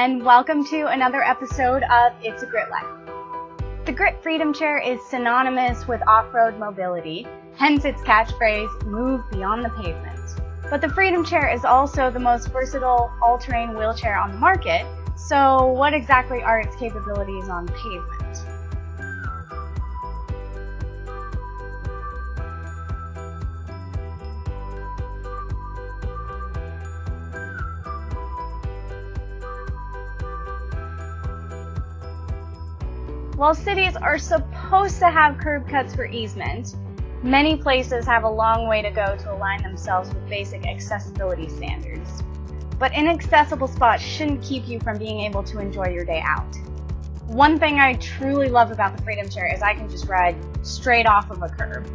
and welcome to another episode of It's a Grit Life. The Grit Freedom Chair is synonymous with off-road mobility, hence its catchphrase, move beyond the pavement. But the Freedom Chair is also the most versatile all-terrain wheelchair on the market, so what exactly are its capabilities on pavement? While cities are supposed to have curb cuts for easement, many places have a long way to go to align themselves with basic accessibility standards. But inaccessible spots shouldn't keep you from being able to enjoy your day out. One thing I truly love about the Freedom Chair is I can just ride straight off of a curb.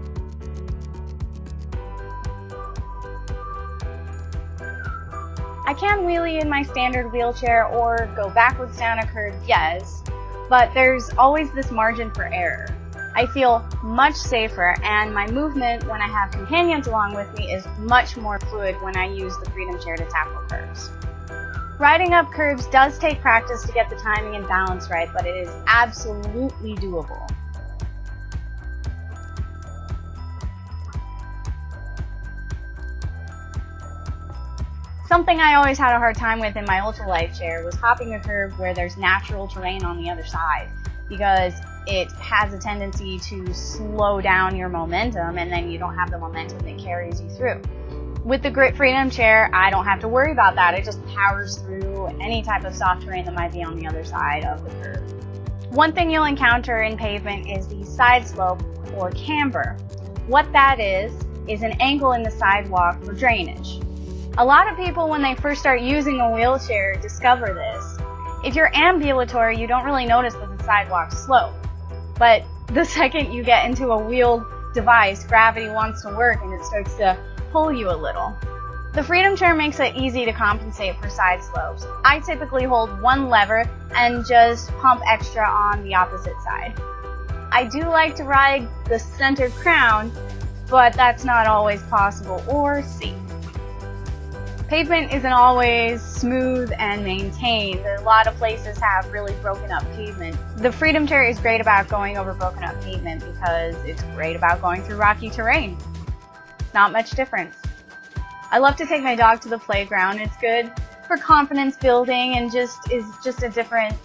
I can wheelie in my standard wheelchair or go backwards down a curb, yes, but there's always this margin for error. I feel much safer, and my movement when I have companions along with me is much more fluid when I use the Freedom Chair to tackle curves. Riding up curves does take practice to get the timing and balance right, but it is absolutely doable. Something I always had a hard time with in my ultralight chair was hopping a curb where there's natural terrain on the other side, because it has a tendency to slow down your momentum and then you don't have the momentum that carries you through. With the Grit Freedom Chair, I don't have to worry about that. It just powers through any type of soft terrain that might be on the other side of the curb. One thing you'll encounter in pavement is the side slope or camber. What that is an angle in the sidewalk for drainage. A lot of people, when they first start using a wheelchair, discover this. If you're ambulatory, you don't really notice that the sidewalks slope. But the second you get into a wheeled device, gravity wants to work and it starts to pull you a little. The Freedom Chair makes it easy to compensate for side slopes. I typically hold one lever and just pump extra on the opposite side. I do like to ride the center crown, but that's not always possible or safe. Pavement isn't always smooth and maintained. A lot of places have really broken up pavement. The Freedom Chair is great about going over broken up pavement because it's great about going through rocky terrain. Not much difference. I love to take my dog to the playground. It's good for confidence building and is just a different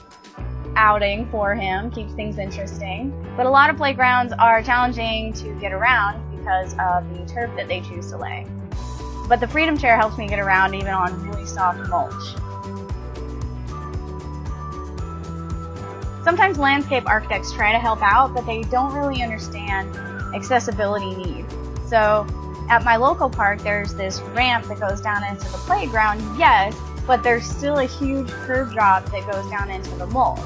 outing for him, keeps things interesting. But a lot of playgrounds are challenging to get around because of the turf that they choose to lay. But the Freedom Chair helps me get around even on really soft mulch. Sometimes landscape architects try to help out, but they don't really understand accessibility needs. So at my local park, there's this ramp that goes down into the playground, yes, but there's still a huge curb drop that goes down into the mulch.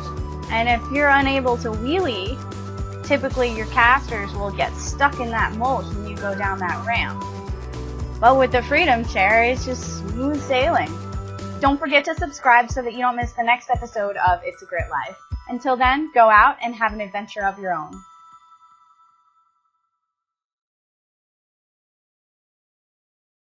And if you're unable to wheelie, typically your casters will get stuck in that mulch when you go down that ramp. But with the Freedom Chair, it's just smooth sailing. Don't forget to subscribe so that you don't miss the next episode of It's a Grit Life. Until then, go out and have an adventure of your own.